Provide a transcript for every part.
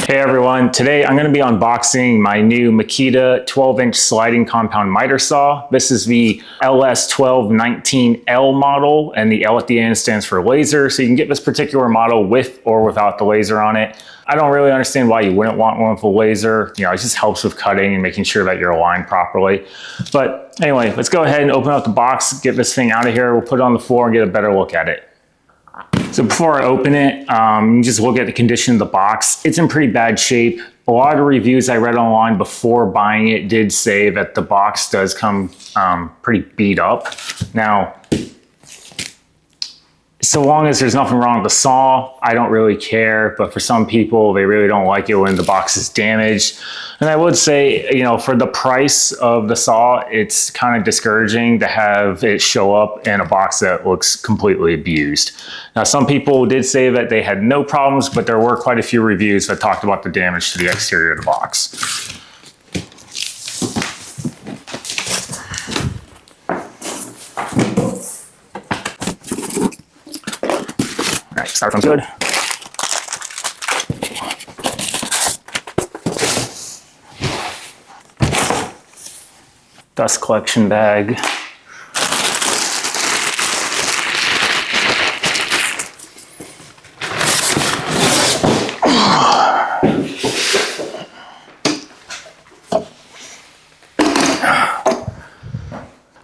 Hey everyone, today I'm going to be unboxing my new Makita 12-inch sliding compound miter saw. This is the LS1219L model, and the L at the end stands for laser, so you can get this particular model with or without the laser on it. I don't really understand why you wouldn't want one with a laser. You know, it just helps with cutting and making sure that you're aligned properly. But anyway, let's go ahead and open up the box, get this thing out of here. We'll put it on the floor and get a better look at it. So before I open it, you just look at the condition of the box. It's in pretty bad shape. A lot of the reviews I read online before buying it did say that the box does come pretty beat up. Now, so long as there's nothing wrong with the saw, I don't really care. But for some people, they really don't like it when the box is damaged. And I would say, you know, for the price of the saw, it's kind of discouraging to have it show up in a box that looks completely abused. Now, some people did say that they had no problems, but there were quite a few reviews that talked about the damage to the exterior of the box. All right, styrofoam's good. Dust collection bag.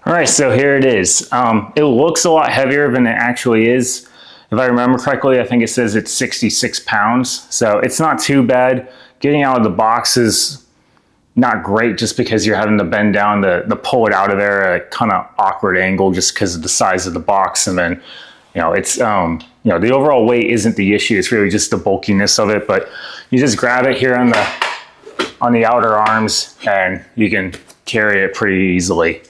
All right, so here it is. It looks a lot heavier than it actually is. If I remember correctly, I think it says it's 66 pounds. So it's not too bad. Getting out of the box is not great just because you're having to bend down to pull it out of there at a kind of awkward angle just because of the size of the box. And then, you know, it's, you know, the overall weight isn't the issue. It's really just the bulkiness of it. But you just grab it here on the outer arms and you can carry it pretty easily.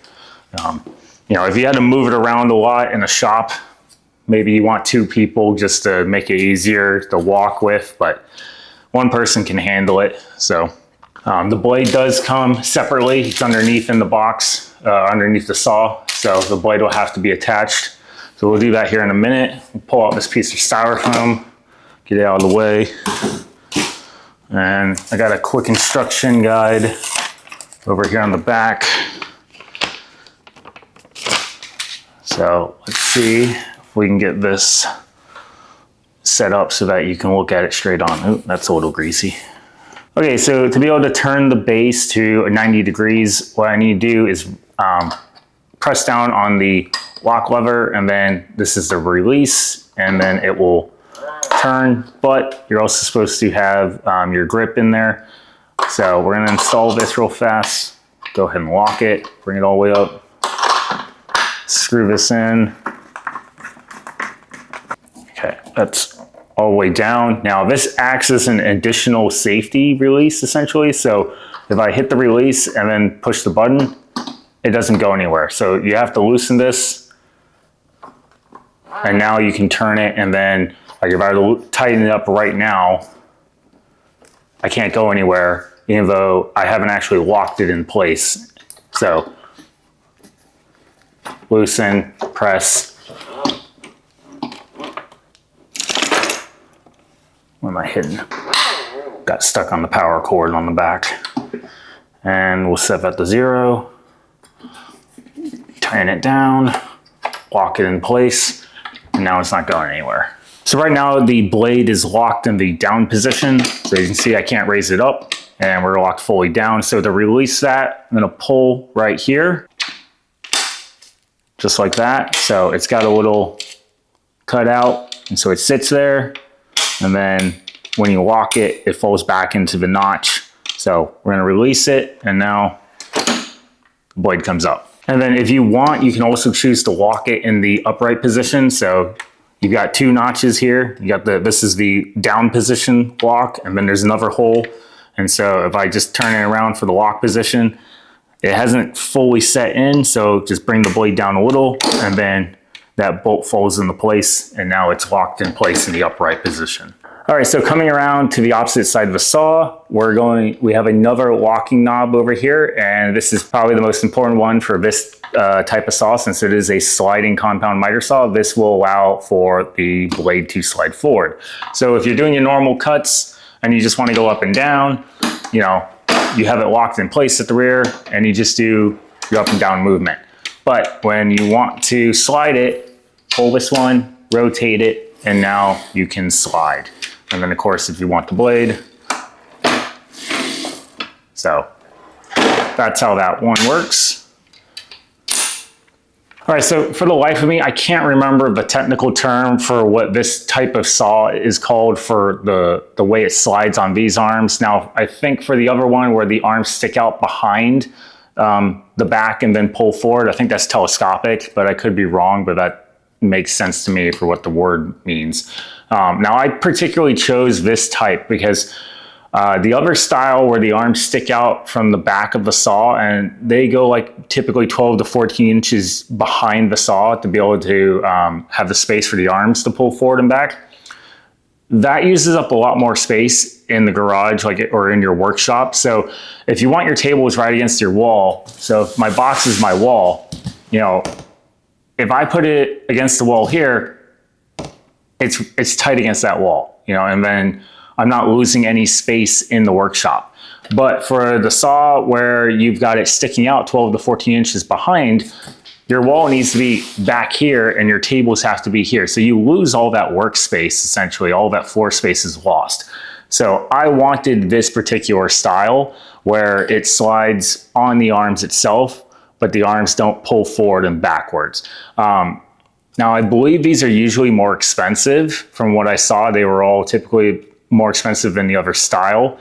You know, if you had to move it around a lot in a shop, maybe you want two people just to make it easier to walk with, but one person can handle it. So the blade does come separately. It's underneath in the box, underneath the saw. So the blade will have to be attached. So we'll do that here in a minute. We'll pull out this piece of styrofoam, get it out of the way. And I got a quick instruction guide over here on the back. So let's see if we can get this set up so that you can look at it straight on. Ooh, that's a little greasy. Okay, so to be able to turn the base to 90 degrees, what I need to do is press down on the lock lever, and then this is the release, and then it will turn, but you're also supposed to have your grip in there. So we're gonna install this real fast. Go ahead and lock it, bring it all the way up. Screw this in. Okay, that's all the way down. Now this acts as an additional safety release essentially. So if I hit the release and then push the button, it doesn't go anywhere. So you have to loosen this, and now you can turn it, and then like if I were to tighten it up right now, I can't go anywhere even though I haven't actually locked it in place. So loosen, press. What am I hitting? Got stuck on the power cord on the back. And we'll set that to 0. Tighten it down, lock it in place, and now it's not going anywhere. So right now the blade is locked in the down position. So you can see I can't raise it up, and we're locked fully down. So to release that, I'm gonna pull right here. Just like that. So it's got a little cutout, and so it sits there, and then when you lock it, it falls back into the notch. So we're gonna release it, and now the blade comes up. And then if you want, you can also choose to lock it in the upright position. So you've got 2 notches here. You got this is the down position lock, and then there's another hole. And so if I just turn it around for the lock position, it hasn't fully set in, so just bring the blade down a little, and then that bolt falls into place, and now it's locked in place in the upright position. All right, so coming around to the opposite side of the saw, we have another locking knob over here, and this is probably the most important one for this type of saw, since it is a sliding compound miter saw. This will allow for the blade to slide forward. So if you're doing your normal cuts, and you just want to go up and down, you know, you have it locked in place at the rear and you just do your up and down movement. But when you want to slide it, pull this one, rotate it, and now you can slide. And then of course, if you want the blade, so that's how that one works. All right, so for the life of me, I can't remember the technical term for what this type of saw is called for the way it slides on these arms. Now, I think for the other one where the arms stick out behind the back and then pull forward, I think that's telescopic, but I could be wrong, but that makes sense to me for what the word means. Now, I particularly chose this type because the other style where the arms stick out from the back of the saw and they go like typically 12 to 14 inches behind the saw to be able to have the space for the arms to pull forward and back. That uses up a lot more space in the garage or in your workshop. So if you want your tables right against your wall, so if my box is my wall, you know, if I put it against the wall here, it's tight against that wall, you know, and then I'm not losing any space in the workshop. But for the saw where you've got it sticking out 12 to 14 inches behind, your wall needs to be back here and your tables have to be here. So you lose all that workspace, essentially, all that floor space is lost. So I wanted this particular style where it slides on the arms itself, but the arms don't pull forward and backwards. Now I believe these are usually more expensive. From what I saw, they were all typically more expensive than the other style.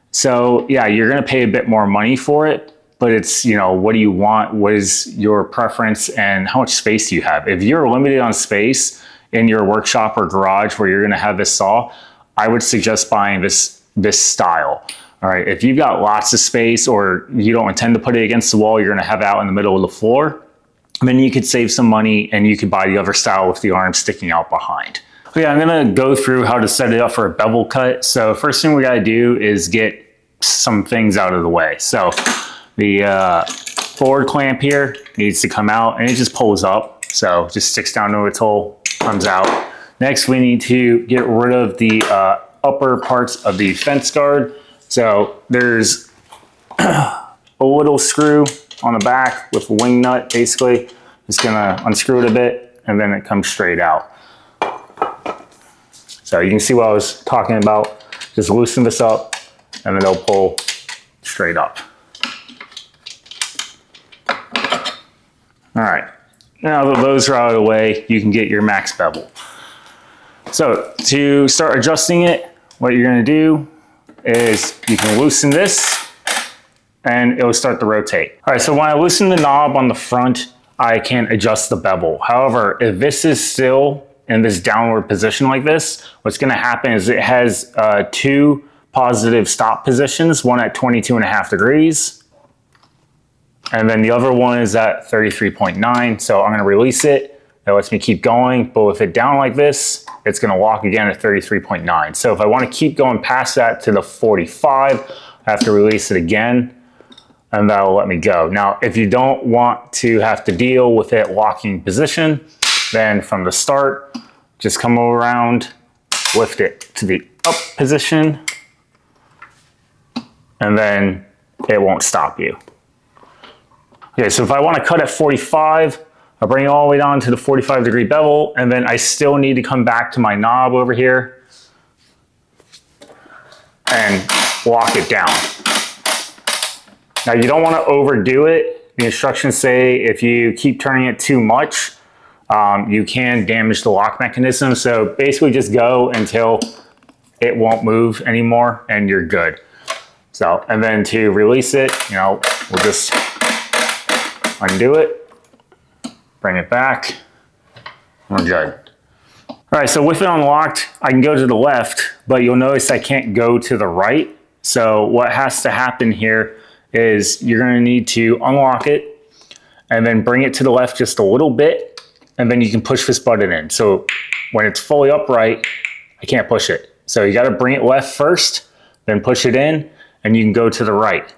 So yeah, you're gonna pay a bit more money for it, but it's, you know, what do you want? What is your preference and how much space do you have? If you're limited on space in your workshop or garage where you're gonna have this saw, I would suggest buying this style. All right, if you've got lots of space or you don't intend to put it against the wall, you're gonna have it out in the middle of the floor, then you could save some money and you could buy the other style with the arms sticking out behind. Yeah, I'm gonna go through how to set it up for a bevel cut. So first thing we gotta do is get some things out of the way. So the forward clamp here needs to come out and it just pulls up. So just sticks down to its hole, comes out. Next, we need to get rid of the upper parts of the fence guard. So there's a little screw on the back with a wing nut, basically. Just gonna unscrew it a bit and then it comes straight out. So you can see what I was talking about. Just loosen this up and then it'll pull straight up. All right, now that those are out of the way, you can get your max bevel. So to start adjusting it, what you're gonna do is you can loosen this and it'll start to rotate. All right, so when I loosen the knob on the front, I can adjust the bevel. However, if this is still in this downward position like this, what's gonna happen is it has two positive stop positions, one at 22.5 degrees, and then the other one is at 33.9. So I'm gonna release it. That lets me keep going, but with it down like this, it's gonna lock again at 33.9. So if I wanna keep going past that to the 45, I have to release it again, and that'll let me go. Now, if you don't want to have to deal with it locking position, then from the start, just come around, lift it to the up position, and then it won't stop you. Okay, so if I want to cut at 45, I'll bring it all the way down to the 45-degree bevel, and then I still need to come back to my knob over here and lock it down. Now, you don't want to overdo it. The instructions say if you keep turning it too much, you can damage the lock mechanism. So basically just go until it won't move anymore and you're good. So, and then to release it, you know, we'll just undo it, bring it back, we're good. All right, so with it unlocked, I can go to the left, but you'll notice I can't go to the right. So what has to happen here is you're gonna need to unlock it and then bring it to the left just a little bit, and then you can push this button in. So when it's fully upright, I can't push it. So you gotta bring it left first, then push it in, and you can go to the right.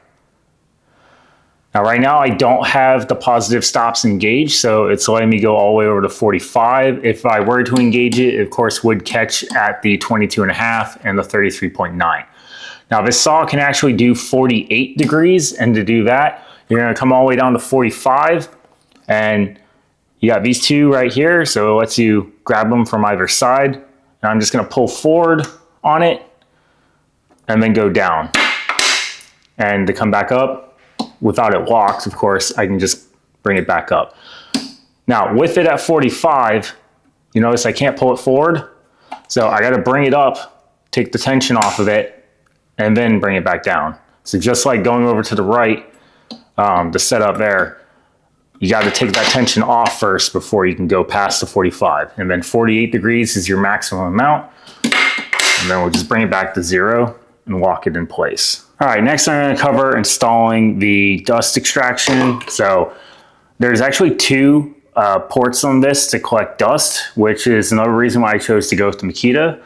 Now right now I don't have the positive stops engaged, so it's letting me go all the way over to 45. If I were to engage it, it of course would catch at the 22.5 and the 33.9. Now this saw can actually do 48 degrees, and to do that, you're gonna come all the way down to 45, and you got these two right here, so it lets you grab them from either side. And I'm just gonna pull forward on it, and then go down. And to come back up, without it locked, of course, I can just bring it back up. Now, with it at 45, you notice I can't pull it forward, so I gotta bring it up, take the tension off of it, and then bring it back down. So just like going over to the right, the setup there, you gotta take that tension off first before you can go past the 45. And then 48 degrees is your maximum amount. And then we'll just bring it back to 0 and lock it in place. All right, next I'm gonna cover installing the dust extraction. So there's actually two ports on this to collect dust, which is another reason why I chose to go with the Makita,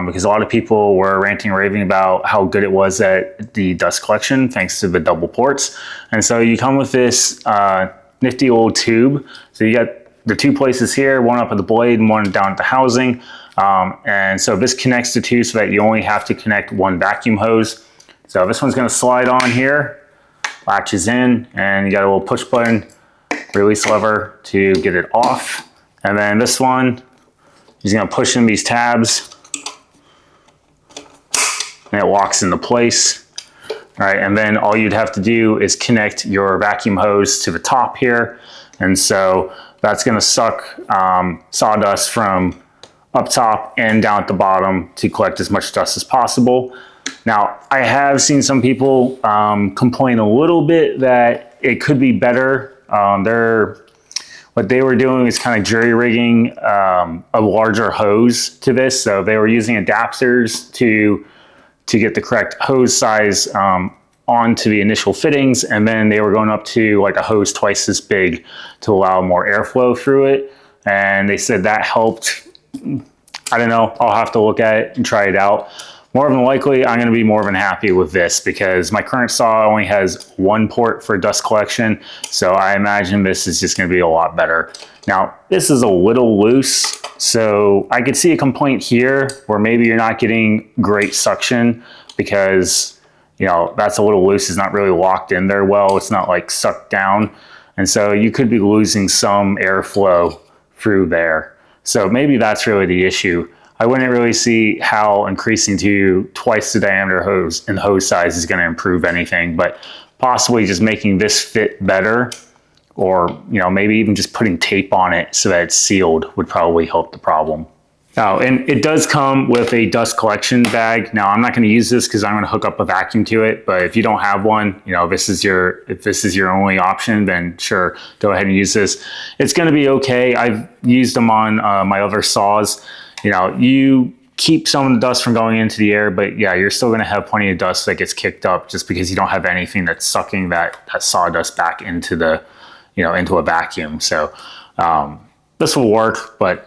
because a lot of people were ranting and raving about how good it was at the dust collection thanks to the double ports. And so you come with this nifty old tube. So you got the two places here, one up at the blade and one down at the housing. And so this connects the two so that you only have to connect one vacuum hose. So this one's gonna slide on here, latches in, and you got a little push button, release lever to get it off. And then this one, you're gonna push in these tabs, and it locks into place. All right, and then all you'd have to do is connect your vacuum hose to the top here. And so that's gonna suck sawdust from up top and down at the bottom to collect as much dust as possible. Now, I have seen some people complain a little bit that it could be better. What they were doing is kind of jury rigging a larger hose to this. So they were using adapters to get the correct hose size onto the initial fittings, and then they were going up to like a hose twice this big to allow more airflow through it. And they said that helped. I don't know, I'll have to look at it and try it out. More than likely, I'm gonna be more than happy with this because my current saw only has one port for dust collection, so I imagine this is just gonna be a lot better. Now, this is a little loose, so I could see a complaint here where maybe you're not getting great suction because, you know, that's a little loose, it's not really locked in there well, it's not like sucked down, and so you could be losing some airflow through there. So maybe that's really the issue. I wouldn't really see how increasing to twice the diameter hose and hose size is going to improve anything, but possibly just making this fit better, or you know, maybe even just putting tape on it so that it's sealed would probably help the problem. Now, and it does come with a dust collection bag. Now, I'm not going to use this because I'm going to hook up a vacuum to it, but if you don't have one, you know, if this is your only option, then sure, go ahead and use this. It's going to be okay. I've used them on my other saws. You know, you keep some of the dust from going into the air, but yeah, you're still going to have plenty of dust that gets kicked up just because you don't have anything that's sucking that sawdust back into the, you know, into a vacuum. So this will work, but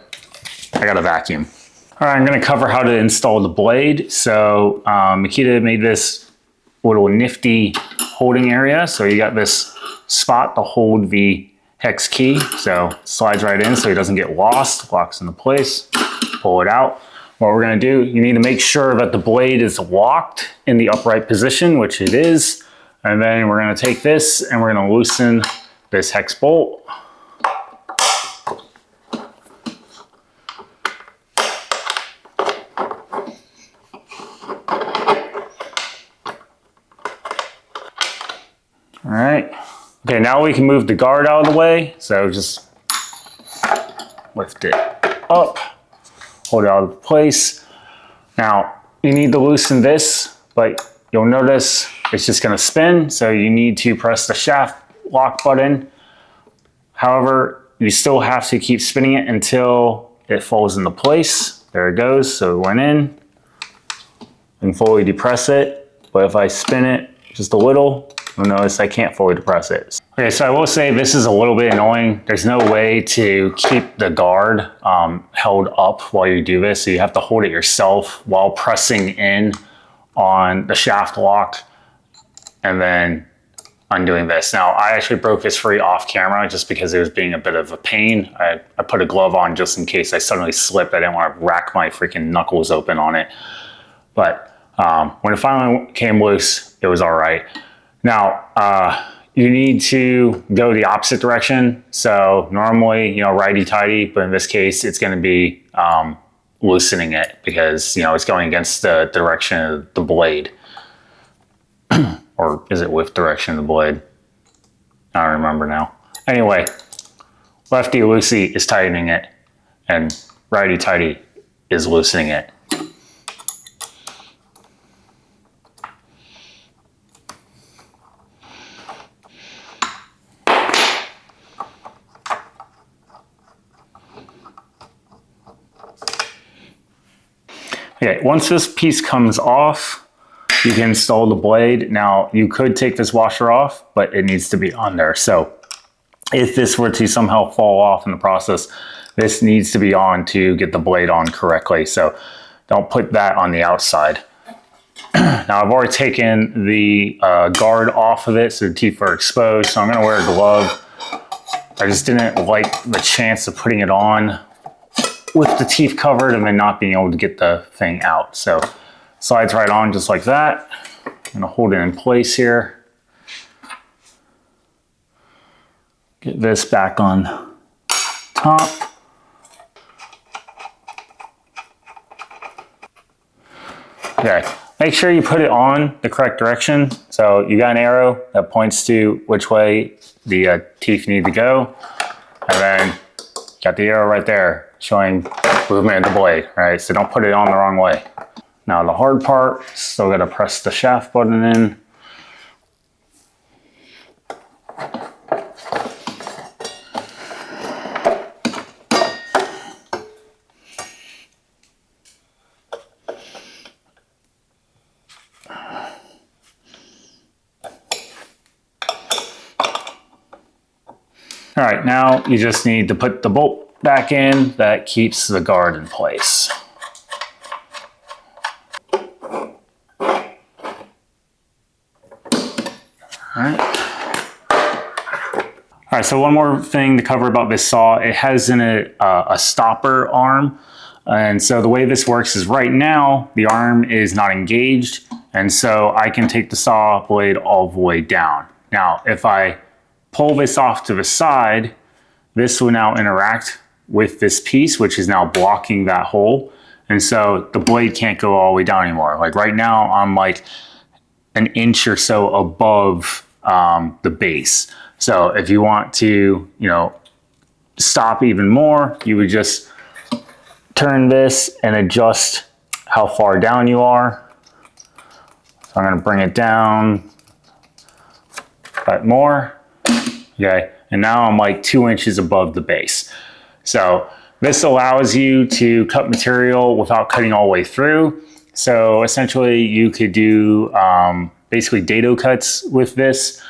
I got a vacuum. All right, I'm gonna cover how to install the blade. So Makita made this little nifty holding area. So you got this spot to hold the hex key. So it slides right in so it doesn't get lost, locks into place, pull it out. What we're gonna do, you need to make sure that the blade is locked in the upright position, which it is. And then we're gonna take this and we're gonna loosen this hex bolt. All right, okay, now we can move the guard out of the way. So just lift it up, hold it out of place. Now, you need to loosen this, but you'll notice it's just gonna spin, so you need to press the shaft lock button. However, you still have to keep spinning it until it falls into place. There it goes, so it went in. And fully depress it, but if I spin it just a little, you'll notice I can't fully depress it. Okay, so I will say this is a little bit annoying. There's no way to keep the guard held up while you do this, so you have to hold it yourself while pressing in on the shaft lock and then undoing this. Now, I actually broke this free off camera just because it was being a bit of a pain. I put a glove on just in case I suddenly slipped. I didn't want to rack my freaking knuckles open on it. But When it finally came loose, it was all right. Now, you need to go the opposite direction. So normally, righty-tighty, but in this case, it's going to be loosening it because, it's going against the direction of the blade. Or is it with direction of the blade? I don't remember now. Anyway, lefty-loosey is tightening it, and righty-tighty is loosening it. Okay, once this piece comes off, you can install the blade. Now, you could take this washer off, but it needs to be on there. So if this were to somehow fall off in the process, this needs to be on to get the blade on correctly. So don't put that on the outside. Now, I've already taken the guard off of it, so the teeth are exposed. So I'm gonna wear a glove. I just didn't like the chance of putting it on with the teeth covered and then not being able to get the thing out. So slides right on just like that. I'm gonna hold it in place here. Get this back on top. Okay, make sure you put it on the correct direction. So you got an arrow that points to which way the teeth need to go. And then got the arrow right there showing movement of the blade, right? So don't put it on the wrong way. Now the hard part, still gotta press the shaft button in. All right, now you just need to put the bolt back in that keeps the guard in place. All right, so one more thing to cover about this saw. It has in it a stopper arm. And so the way this works is right now, the arm is not engaged. And so I can take the saw blade all the way down. Now, if I pull this off to the side, this will now interact with this piece, which is now blocking that hole. And so the blade can't go all the way down anymore. Like right now, I'm like an inch or so above the base. So if you want to, stop even more, you would just turn this and adjust how far down you are. So I'm gonna bring it down but more. Okay, and now I'm like 2 inches above the base. So this allows you to cut material without cutting all the way through. So essentially you could do basically dado cuts with this.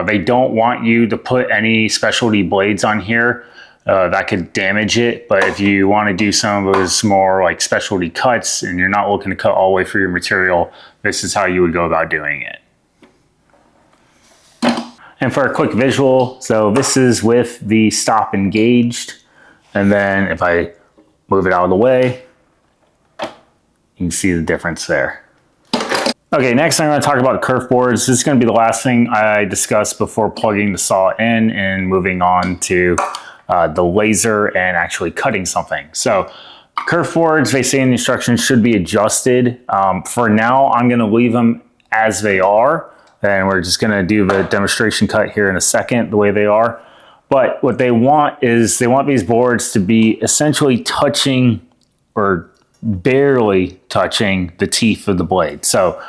They don't want you to put any specialty blades on here that could damage it. But if you want to do some of those more like specialty cuts and you're not looking to cut all the way through your material, this is how you would go about doing it. And for a quick visual, so this is with the stop engaged. And then if I move it out of the way, you can see the difference there. Okay, next I'm going to talk about kerf boards. This is going to be the last thing I discuss before plugging the saw in and moving on to the laser and actually cutting something. So kerf boards, they say in the instructions, should be adjusted. For now, I'm going to leave them as they are. And we're just going to do the demonstration cut here in a second, the way they are. But what they want is they want these boards to be essentially touching or barely touching the teeth of the blade. So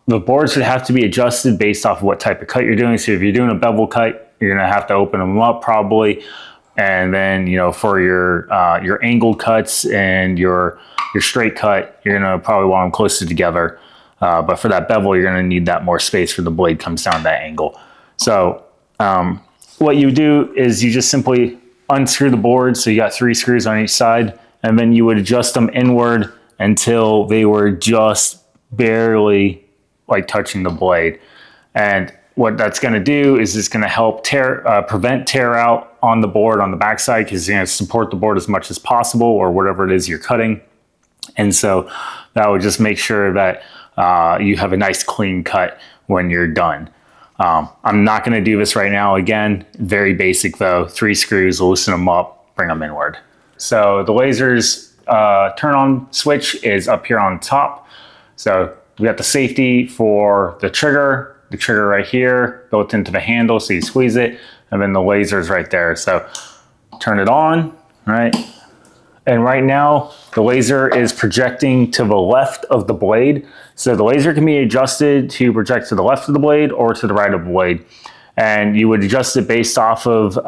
the boards would have to be adjusted based off of what type of cut you're doing. So if you're doing a bevel cut, you're going to have to open them up probably. And then, for your angled cuts and your straight cut, you're going to probably want them closer together. But for that bevel, you're going to need that more space for the blade comes down that angle. So what you do is you just simply unscrew the board. So you got 3 screws on each side, and then you would adjust them inward until they were just barely like touching the blade. And what that's going to do is it's going to help prevent tear out on the board on the backside, because it's going to support the board as much as possible or whatever it is you're cutting. And so that would just make sure that you have a nice clean cut when you're done. I'm not going to do this right now. Again, very basic though. 3 screws, loosen them up, bring them inward. So the laser's turn on switch is up here on top. So we got the safety for the trigger right here built into the handle, so you squeeze it, and then the laser's right there. So turn it on, right? And right now the laser is projecting to the left of the blade. So the laser can be adjusted to project to the left of the blade or to the right of the blade. And you would adjust it based off of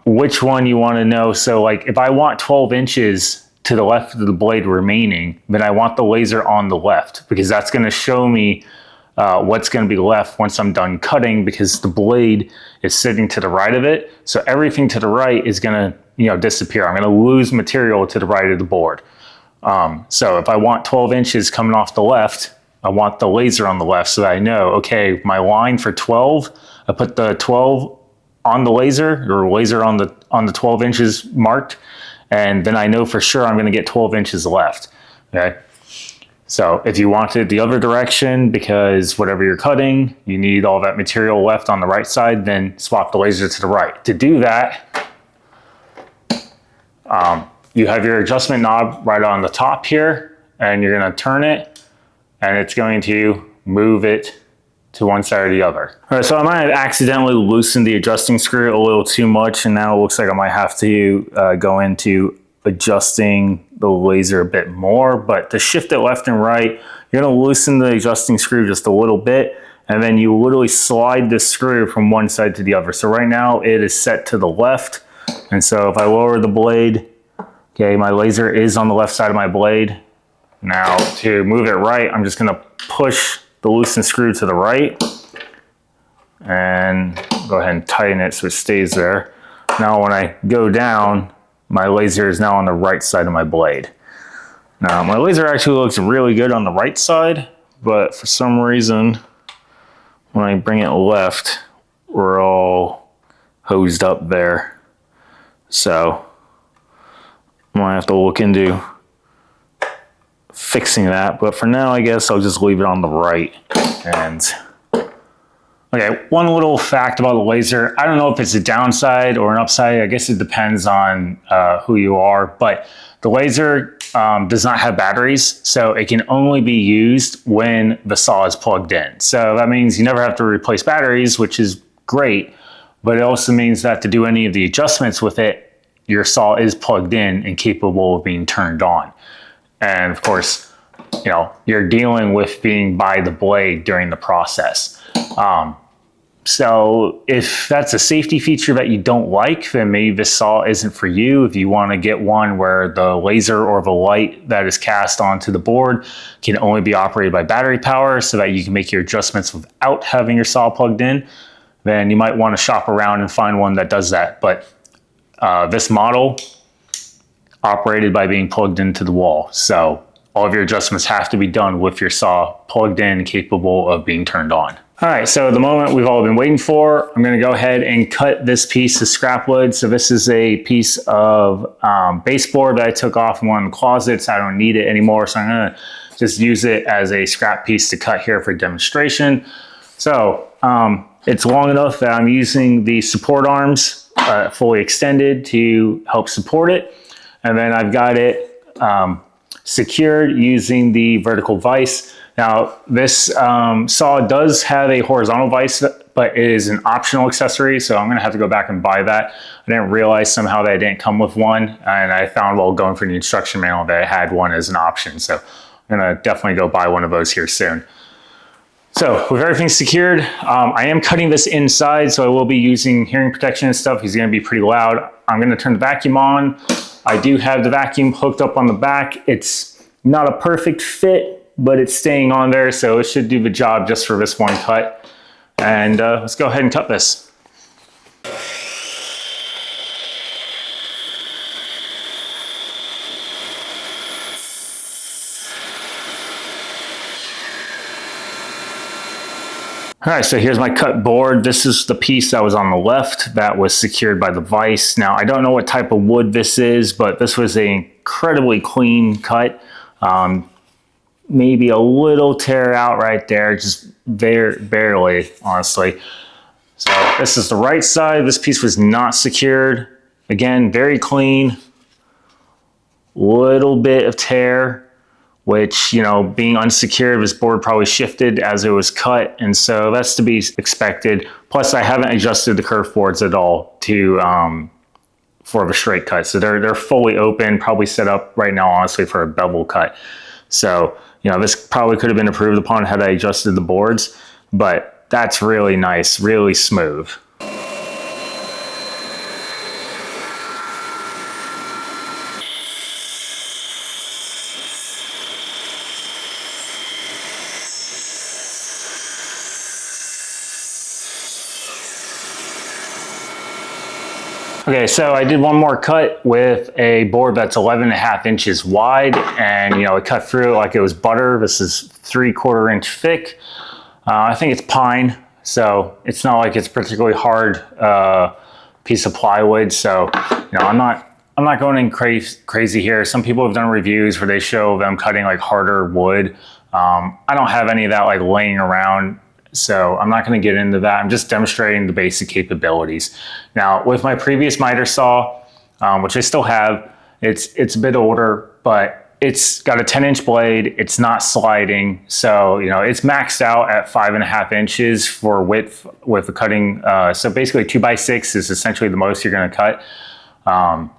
which one you want to know. So like if I want 12 inches to the left of the blade remaining, then I want the laser on the left, because that's going to show me what's going to be left once I'm done cutting, because the blade is sitting to the right of it. So everything to the right is going to disappear. I'm going to lose material to the right of the board. So if I want 12 inches coming off the left, I want the laser on the left, so that I know, okay, my line for 12, I put the 12 on the laser, or laser on the 12 inches marked, and then I know for sure I'm going to get 12 inches left. Okay. So if you want it the other direction, because whatever you're cutting, you need all that material left on the right side, then swap the laser to the right. To do that, you have your adjustment knob right on the top here, and you're going to turn it, and it's going to move it to one side or the other. All right, so I might have accidentally loosened the adjusting screw a little too much, and now it looks like I might have to go into adjusting the laser a bit more. But to shift it left and right, you're going to loosen the adjusting screw just a little bit, and then you literally slide the screw from one side to the other. So right now it is set to the left, and so if I lower the blade, okay, my laser is on the left side of my blade. Now to move it right, I'm just going to push the loosened screw to the right and go ahead and tighten it so it stays there. Now when I go down, my laser is now on the right side of my blade. Now my laser actually looks really good on the right side, but for some reason when I bring it left, we're all hosed up there. So I'm gonna have to look into fixing that, but for now I guess I'll just leave it on the right. And okay, one little fact about the laser, I don't know if it's a downside or an upside, I guess it depends on who you are, but the laser does not have batteries, so it can only be used when the saw is plugged in. So that means you never have to replace batteries, which is great, but it also means that to do any of the adjustments with it, your saw is plugged in and capable of being turned on. And of course, you're dealing with being by the blade during the process. So if that's a safety feature that you don't like, then maybe this saw isn't for you. If you want to get one where the laser or the light that is cast onto the board can only be operated by battery power so that you can make your adjustments without having your saw plugged in, then you might want to shop around and find one that does that. But this model operated by being plugged into the wall. So all of your adjustments have to be done with your saw plugged in, capable of being turned on. All right, so the moment we've all been waiting for, I'm gonna go ahead and cut this piece of scrap wood. So this is a piece of baseboard that I took off in one of the closets. I don't need it anymore, so I'm gonna just use it as a scrap piece to cut here for demonstration. So it's long enough that I'm using the support arms fully extended to help support it. And then I've got it secured using the vertical vise. Now this saw does have a horizontal vise, but it is an optional accessory, so I'm gonna have to go back and buy that. I didn't realize somehow that it didn't come with one, and I found while going through the instruction manual that it had one as an option. So I'm gonna definitely go buy one of those here soon. So with everything secured, I am cutting this inside, so I will be using hearing protection and stuff. He's gonna be pretty loud. I'm gonna turn the vacuum on. I do have the vacuum hooked up on the back. It's not a perfect fit, but it's staying on there, so it should do the job just for this one cut. And let's go ahead and cut this. All right, so here's my cut board. This is the piece that was on the left that was secured by the vise. Now, I don't know what type of wood this is, but this was an incredibly clean cut. Maybe a little tear out right there, just barely, honestly. So this is the right side. This piece was not secured. Again, very clean. Little bit of tear, which, you know, being unsecured, this board probably shifted as it was cut, and so that's to be expected. Plus, I haven't adjusted the kerf boards at all to for the straight cut, so they're fully open, probably set up right now, honestly, for a bevel cut. So, you know, this probably could have been improved upon had I adjusted the boards, but that's really nice, really smooth. Okay, so I did one more cut with a board that's 11.5 inches wide, and you know, it cut through it like it was butter. This is 3/4 inch thick. I think it's pine, so it's not like it's particularly hard piece of plywood. So, you know, I'm not going in crazy here. Some people have done reviews where they show them cutting like harder wood. I don't have any of that like laying around, so I'm not going to get into that. I'm just demonstrating the basic capabilities. Now, with my previous miter saw, which I still have, it's a bit older, but it's got a 10-inch blade. It's not sliding, so you know it's maxed out at 5.5 inches for width with the cutting. So basically, 2x6 is essentially the most you're going to cut. And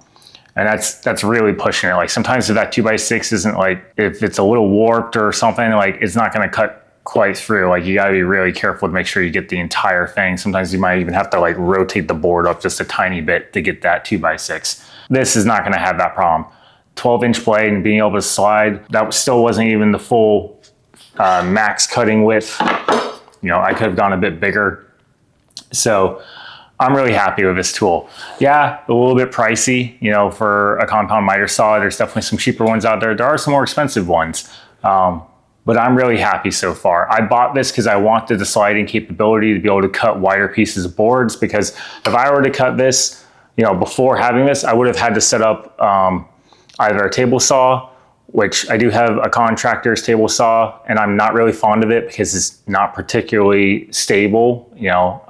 that's really pushing it. Like sometimes if that 2x6 isn't like, if it's a little warped or something, like it's not going to cut quite through. Like you got to be really careful to make sure you get the entire thing. Sometimes you might even have to like rotate the board up just a tiny bit to get that 2x6. This is not going to have that problem. 12-inch blade and being able to slide, that still wasn't even the full max cutting width. You know, I could have gone a bit bigger. So I'm really happy with this tool. Yeah, a little bit pricey, you know, for a compound miter saw. There's definitely some cheaper ones out there. There are some more expensive ones. But I'm really happy so far. I bought this because I wanted the sliding capability to be able to cut wider pieces of boards, because if I were to cut this, you know, before having this, I would have had to set up either a table saw, which I do have a contractor's table saw, and I'm not really fond of it because it's not particularly stable, you know,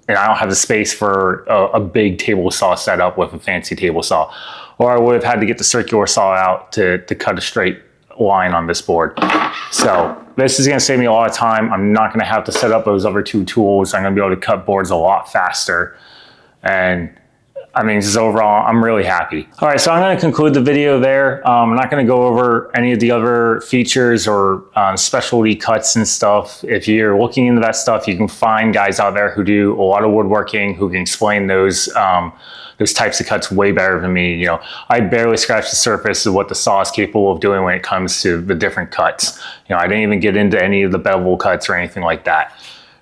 and I don't have the space for a big table saw set up with a fancy table saw. Or I would have had to get the circular saw out to cut a straight line on this board. So this is going to save me a lot of time. I'm not going to have to set up those other two tools. I'm going to be able to cut boards a lot faster. And I mean, just overall, I'm really happy. All right, so I'm going to conclude the video there. I'm not going to go over any of the other features or specialty cuts and stuff. If you're looking into that stuff, you can find guys out there who do a lot of woodworking who can explain those types of cuts way better than me. You know, I barely scratched the surface of what the saw is capable of doing when it comes to the different cuts. You know, I didn't even get into any of the bevel cuts or anything like that.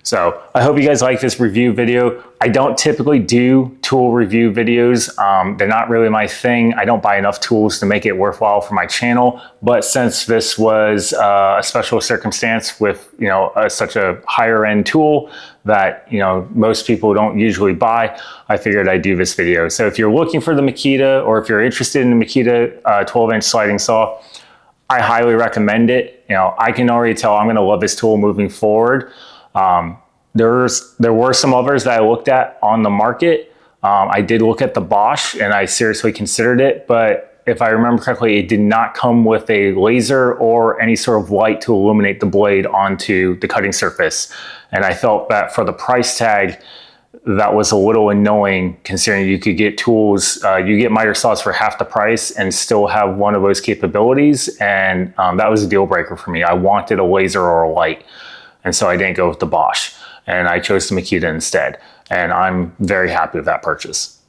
So I hope you guys like this review video. I don't typically do tool review videos. They're not really my thing. I don't buy enough tools to make it worthwhile for my channel. But since this was a special circumstance with, you know, such a higher end tool that, you know, most people don't usually buy, I figured I'd do this video. So if you're looking for the Makita, or if you're interested in the Makita 12-inch sliding saw, I highly recommend it. You know, I can already tell I'm gonna love this tool moving forward. There were some others that I looked at on the market. I did look at the Bosch and I seriously considered it, but if I remember correctly, it did not come with a laser or any sort of light to illuminate the blade onto the cutting surface. And I felt that for the price tag, that was a little annoying, considering you could get tools, you get miter saws for half the price and still have one of those capabilities. And that was a deal breaker for me. I wanted a laser or a light. And so I didn't go with the Bosch, and I chose the Makita instead. And I'm very happy with that purchase.